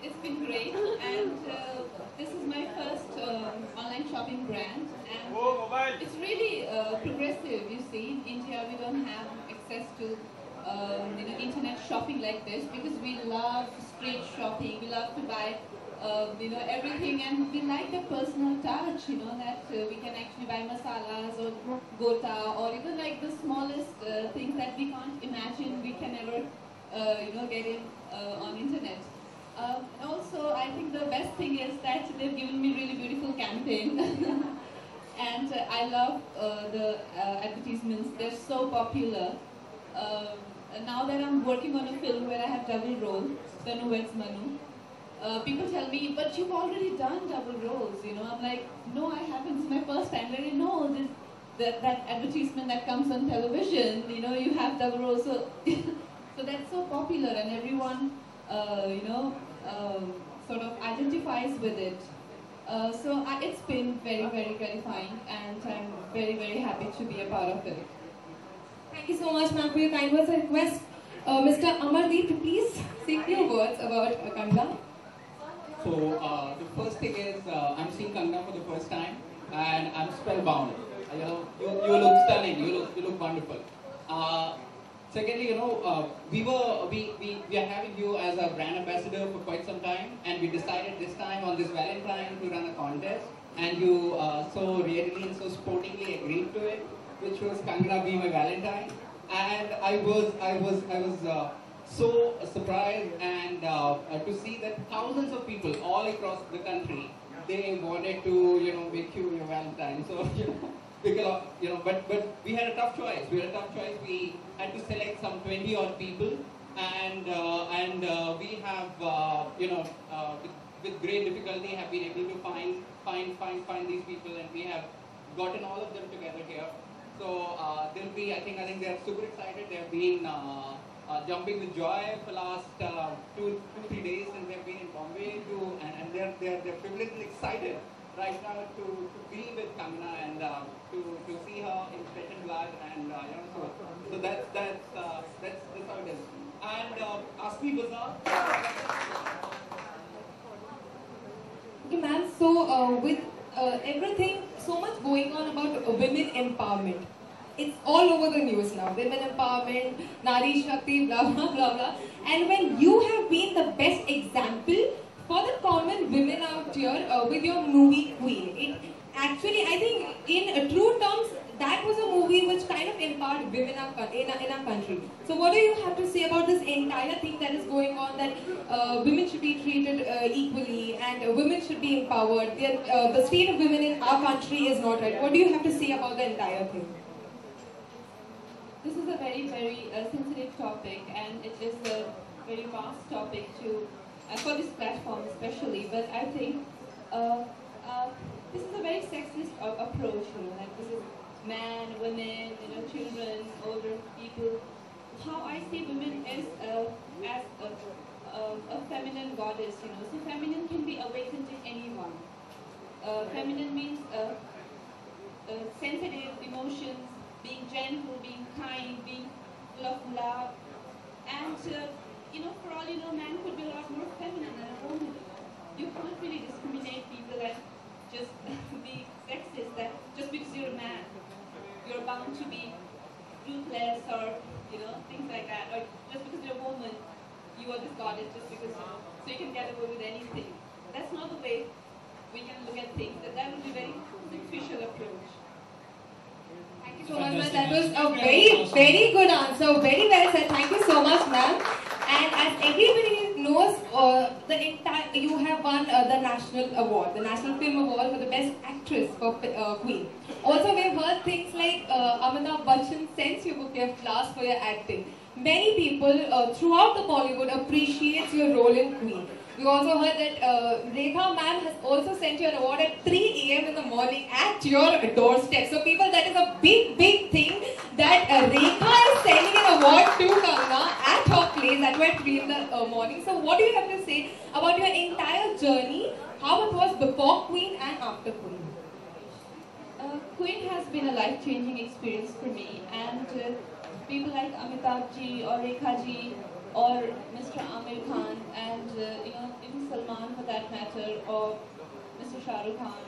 It's been great, and this is my first online shopping brand, and it's really progressive. You see, in India we don't have access to internet shopping like this because we love street shopping. We love to buy everything, and we like the personal touch. That we can actually buy masalas or gota or even like the smallest things that we can't imagine we can ever get in on internet. Also, I think the best thing is that they've given me really beautiful campaign. And I love the advertisements. They're so popular. Now that I'm working on a film where I have double role, Tanu Weds Manu, people tell me, but you've already done double roles, I'm like, no, I haven't. It's my first time. They know that advertisement that comes on television, you have double roles. So, so that's so popular, and everyone, sort of identifies with it. So it's been very, very gratifying, and I'm very, very happy to be a part of it. Thank you so much, ma'am, for your kind words. I request Mr. Amardeep to please say a few words about Kangna. So the first thing is I'm seeing Kangna for the first time, and I'm spellbound. You look stunning. You look wonderful. Secondly, we are having you as a brand ambassador for quite some time, and we decided this time on this Valentine to run a contest, and you so readily and so sportingly agreed to it, which was Kangna Be My Valentine, and I was so surprised and to see that thousands of people all across the country, they wanted to make you your Valentine. So but we had a tough choice. We had to select some 20 odd people, and with great difficulty have been able to find these people, and we have gotten all of them together here. So I think they're super excited. They've been jumping with joy for the last 2-3 days since they've been in Bombay, and they're privileged and excited right now to be with Kangana and to see her in flesh and blood, and so that's how it is. And Asmi Bazaar. Okay, ma'am. So with everything, so much going on about women empowerment. It's all over the news now. Women empowerment, Nari Shakti, blah blah blah blah. And when you have been the best example for the common women out here with your movie Queen, it actually, I think, in true terms, that was a movie which kind of empowered women in our country. So what do you have to say about this entire thing that is going on, that women should be treated equally and women should be empowered? The state of women in our country is not right. What do you have to say about the entire thing? This is a very, very sensitive topic, and it is a very vast topic for this platform especially. But I think this is a very sexist approach. Like this is men, women, children, older people. How I see women is as a feminine goddess. So feminine can be awakened in anyone. Feminine means sensitive emotions, being gentle, being kind, being full of love. And, for all you know, man could be a lot more feminine than a woman. You can't really discriminate people and just be sexist, that just because you're a man, you're bound to be ruthless or, things like that. Or just because you're a woman, you are this goddess just because, so you can get away with anything. That's not the way we can look at things. That would be a very superficial approach. Thank you so much, ma'am. That was a very, very good answer. Very well said. Thank you so much, ma'am. And as everybody knows, you have won the national award, the National Film Award for the Best Actress for Queen. Also, we've heard things like Amitabh Bachchan sends you a bouquet of flowers for your acting. Many people throughout the Bollywood appreciate your role in Queen. We also heard that Rekha ma'am has also sent you an award at 3 a.m. in the morning at your doorstep. So people, that is a big, big thing that Rekha is sending an award to Kangana at her place at 3 in the morning. So what do you have to say about your entire journey, how it was before Queen and after Queen? Queen has been a life-changing experience for me, and people like Amitabh ji or Rekha ji or Mr. Amir Khan and even Salman for that matter, or Mr. Shah Rukh Khan,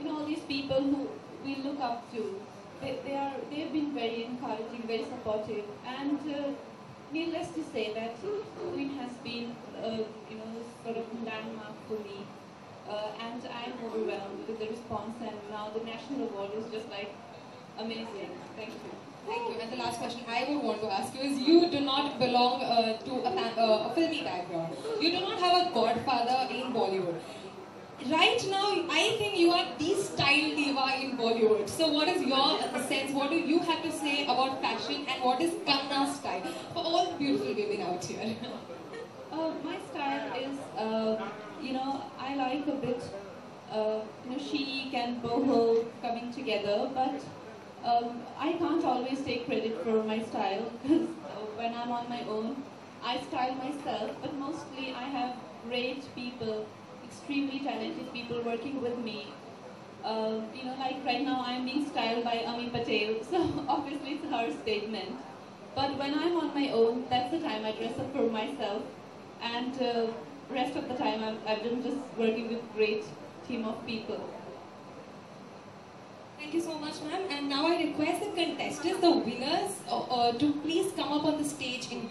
or all these people who we look up to, they've been very encouraging, very supportive, and needless to say that Queen has been sort of landmark for me, and I'm overwhelmed with the response, and now the national award is just like amazing. Thank you. Thank you. And the last question I would want to ask you is, you do not belong to a filmy background. You do not have a godfather in Bollywood. Right now, I think you are the style diva in Bollywood. So what is your sense? What do you have to say about fashion, and what is Kangana's style for all the beautiful women out here? My style is, I like a bit, chic and boho coming together, but I can't always take credit for my style, because when I'm on my own, I style myself, but mostly I have great people, extremely talented people working with me. Like right now I'm being styled by Ami Patel, so obviously it's her statement. But when I'm on my own, that's the time I dress up for myself, and rest of the time I've been just working with a great team of people. Thank you so much, ma'am. And now I request the contestants, the winners, to please come up on the stage in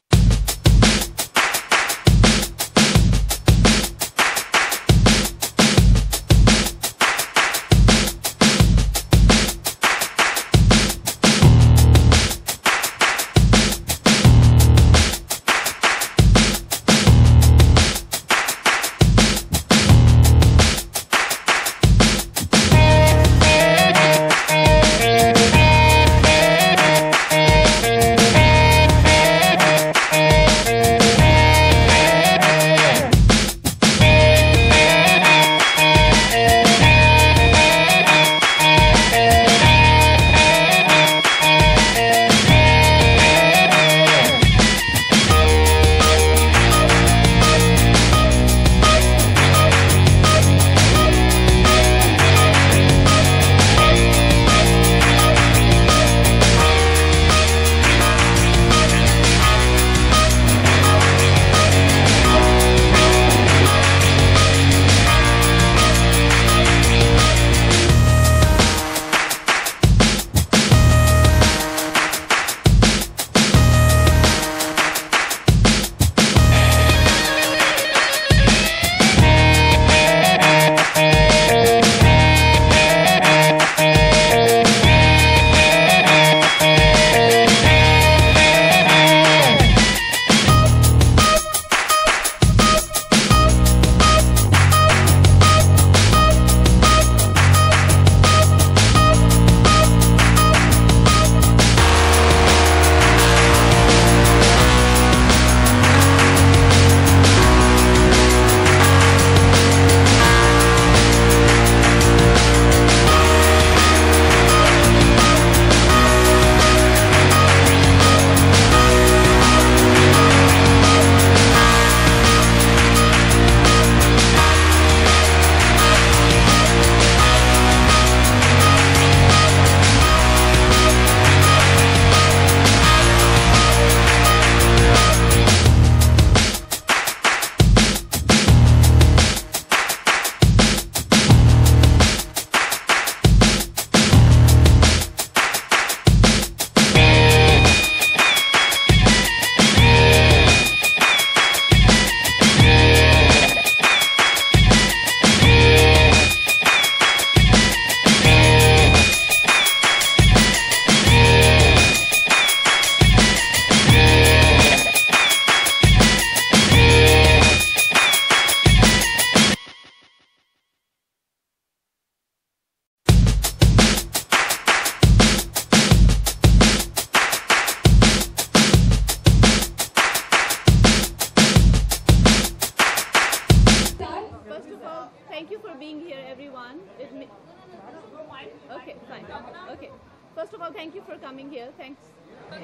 first of all, thank you for coming here. Thanks.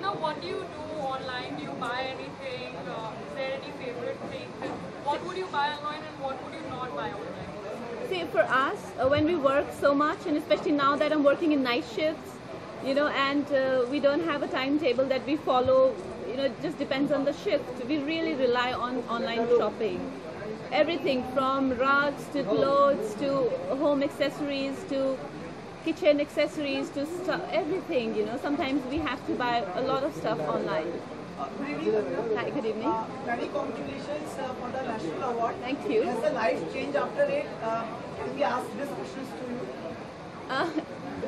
Now, what do you do online? Do you buy anything? Is there any favorite thing? What would you buy online and what would you not buy online? See, for us, when we work so much, and especially now that I'm working in night shifts, and we don't have a timetable that we follow, it just depends on the shift. We really rely on online shopping. Everything from rugs to clothes to home accessories to kitchen accessories to everything, Sometimes we have to buy a lot of stuff online. Good evening. Hi, good evening. Many congratulations for the national award. Thank you. Has the life changed after it? Can we ask these questions to you?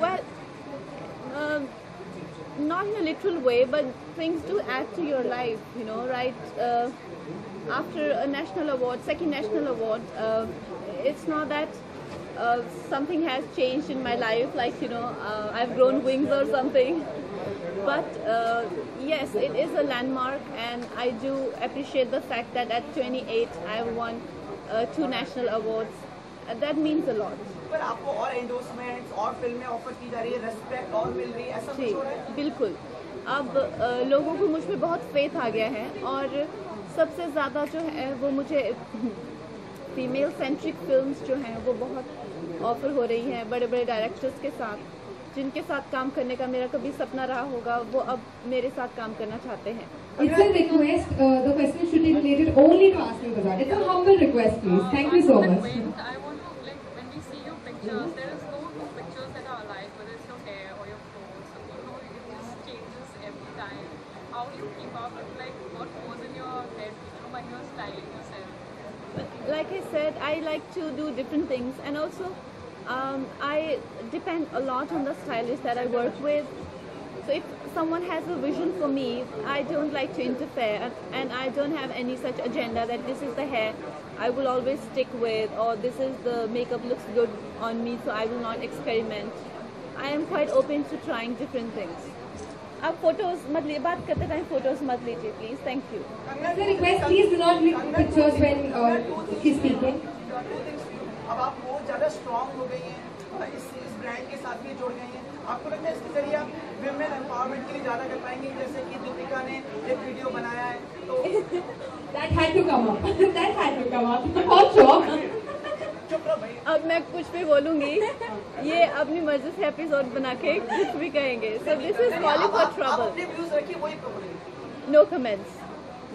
Well, not in a literal way, but things do add to your life, right? After a national award, second national award, it's not that something has changed in my life, like, I've grown wings or something. But yes, it is a landmark, and I do appreciate the fact that at 28 I won 2 national awards. That means a lot. पर आपको और endorsements और फिल्में offer की जा रही है, respect और मिल रही है, ऐसा कुछ हो रहा है? बिल्कुल. अब लोगों को मुझ में बहुत फेथ आ गया है, और सबसे ज़्यादा जो है वो मुझे फीमेल सेंट्रिक फिल्म्स जो हैं वो बहुत ऑफर हो रही हैं, बड़े बड़े डायरेक्टर्स के साथ, जिनके साथ काम करने का मेरा कभी सपना रहा होगा, वो अब मेरे साथ काम करना चाहते हैं. It's a request. The question should be related only to Asmin Bazaar. It's a humble request, please. Thank you so much. I want to, when we see your pictures, there is no two pictures that are alike, whether it's your hair or your clothes. So, it just changes every time. How do you keep up with, what goes in your head, when you're styling yourself? Like I said, I like to do different things, and also I depend a lot on the stylist that I work with. So if someone has a vision for me, I don't like to interfere, and I don't have any such agenda that this is the hair I will always stick with, or this is the makeup looks good on me, so I will not experiment. I am quite open to trying different things. आप photos मत लीजिए, बात करते time photos मत लीजिए, please. Thank you. As a request, please do not click pictures when she's speaking. अब आप बहुत ज़्यादा स्ट्रॉन्ग हो गई हैं, इस ब्रांड के साथ भी जुड़ गई हैं. आपको लगता है इसके जरिए आप विमेन एम्पावरमेंट के लिए ज़्यादा कर पाएंगे, जैसे कि दीपिका ने एक वीडियो बनाया है तो That had to come up. That had to come up. बहुत शौक. चुप रहो भाई. अब मैं कुछ भी बोलूँगी, ये अपनी मर्जी से एपिसोड बना के कुछ भी कहेंगे. So this is calling for आप trouble. अपने व्यूज रखिए, वही problem. No comments.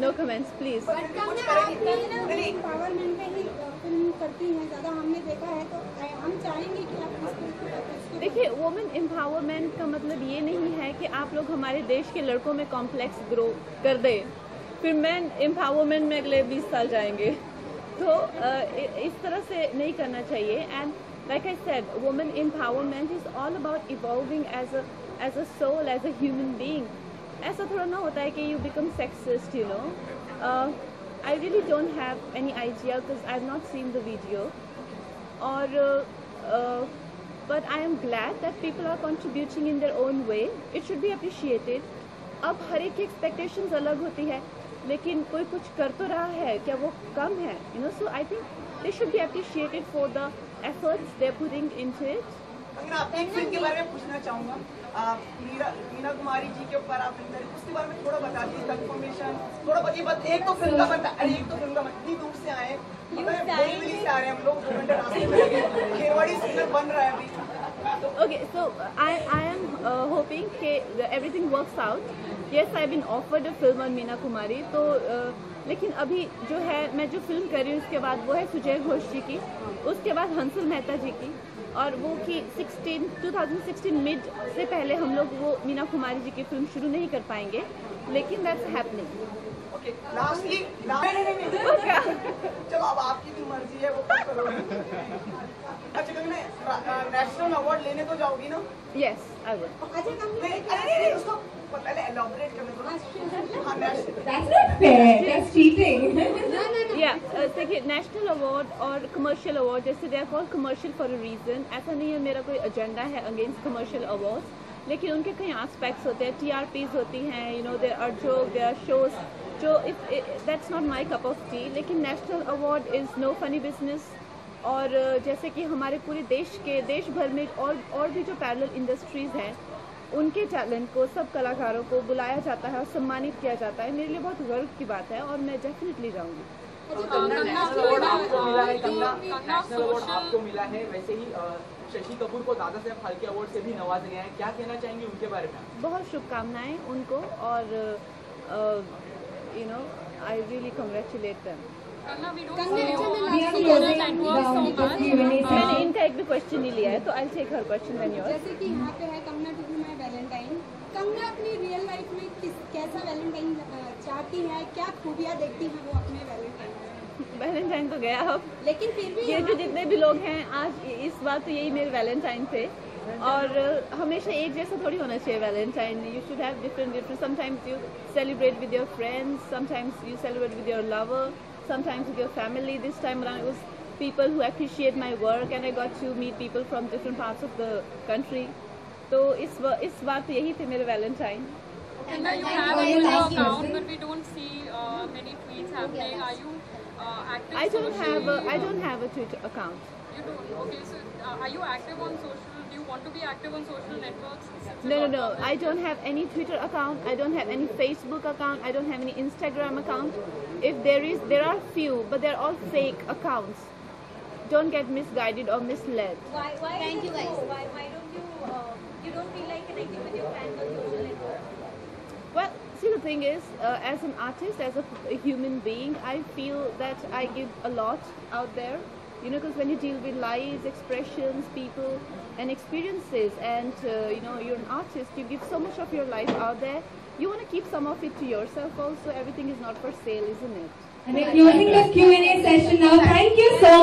No comments, please. कुछ करेंगे. एम्पावरमेंट पे ही फिल्म करती हैं ज़्यादा, हमने देखा है, तो हम चाहेंगे कि आप इसको देखिए, वुमेन एम्पावरमेंट का मतलब ये नहीं है कि आप लोग हमारे देश के लड़कों में कॉम्प्लेक्स ग्रो कर दें, फिर मैन एम्पावरमेंट में अगले 20 साल जाएंगे. तो इस तरह से नहीं करना चाहिए. And like I said, women empowerment is all about evolving as a soul, as a human being. ऐसा थोड़ा ना होता है कि you become sexist, I really don't have any idea because I have not seen the video. But I am glad that people are contributing in their own way. It should be appreciated. अब हर एक की expectations अलग होती है, लेकिन कोई कुछ कर तो रहा है, क्या वो कम है? So I think they should be appreciated for the efforts they're putting into it. अगर आप एक फिल्म के बारे में पूछना चाहूँगा, मीना कुमारी जी के ऊपर आप फिल्म करें, उसके बारे में थोड़ा बता दीजिए, कंफर्मेशन थोड़ा बताइए. एक तो फिल्म का बता, एक तो फिल्म का इतनी दूर से आए, बोरीवली से आ रहे हैं हम लोग, 2 घंटे रास्ते में लगे, खेरवाड़ी सिग्नल बन रहा है अभी. Okay, so I am hoping that everything works out. Yes, I've been offered a film on Meena Kumari, तो लेकिन अभी जो है, मैं जो फिल्म कर रही हूँ उसके बाद वो है सुजय घोष जी की, उसके बाद हंसल मेहता जी की, और वो कि 2016 मिड से पहले हम लोग वो मीना कुमारी जी की फिल्म शुरू नहीं कर पाएंगे, लेकिन दैट्स हैपनिंग. ओके, लास्टली चलो अब आपकी भी मर्जी है, वो कब करोगे. अच्छा, तुमने नेशनल अवार्ड लेने तो जाओगी ना? Yes, I will. नहीं, उसको पहले एलॉबरेट करने दो. हाँ, national. That's not fair. That's cheating. Yeah, देखिए, नेशनल अवार्ड और कमर्शियल अवार्ड, जैसे they are called commercial for a reason. ऐसा नहीं है मेरा कोई एजेंडा है अगेंस्ट कमर्शियल अवार्ड्स, लेकिन उनके कई एस्पेक्ट्स होते हैं. TRPs होती हैं, there are joke, there are shows, जो that's not my cup of tea. लेकिन national award is no funny business. और जैसे कि हमारे पूरे देश भर में और भी जो पैरेलल इंडस्ट्रीज़ हैं, उनके टैलेंट को, सब कलाकारों को बुलाया जाता है और सम्मानित किया जाता है, मेरे लिए बहुत गर्व की बात है और मैं डेफिनेटली जाऊंगी। नेशनल अवार्ड आपको मिला है, नेशनल अवार्ड आपको मिला है, वैसे ही शशि कपूर को दादा साहब फाल्के अवार्ड से भी नवाजा गया है, क्या कहना चाहेंगे उनके बारे में? बहुत शुभकामनाएं उनको और you know I really congratulate them. मैंने इनका एक भी क्वेश्चन नहीं लिया है तो I take her question when your. जैसे कि यहाँ पे है Kangana to be my valentine, Kangana अपनी रियल लाइफ में कैसा वैलेंटाइन चाहती है, क्या खूबियाँ देखती हैं वो अपने वैलेंटाइन तो गया अब, लेकिन फिर भी ये जो जितने भी लोग हैं आज इस बार तो यही मेरे वैलेंटाइन थे और हमेशा एक जैसा थोड़ी होना चाहिए Valentine. You should have different sometimes you celebrate with your friends, sometimes you celebrate with your lover, sometimes with your family. This time around it was people who appreciate my work and I got to meet people from different parts of the country. So इस बार तो यही थे मेरे Valentine. You have a Twitter account, but we don't see many tweets happening. Are you active? I don't have a Twitter account. You don't. Okay, so are you active on social? Do you want to be active on social networks? No. I don't have any Twitter account. I don't have any Facebook account. I don't have any Instagram account. If there are few, but they're all fake accounts. Don't get misguided or misled. Why Thank you guys. Why don't you don't feel like connecting with your friends on social networks? Well, see, the thing is, as an artist, as a human being, I feel that I give a lot out there. You know, because when you deal with lives, expressions, people, and experiences, and you're an artist, you give so much of your life out there. You want to keep some of it to yourself also. Everything is not for sale, isn't it? And we're closing the Q&A session now. Thank you so much.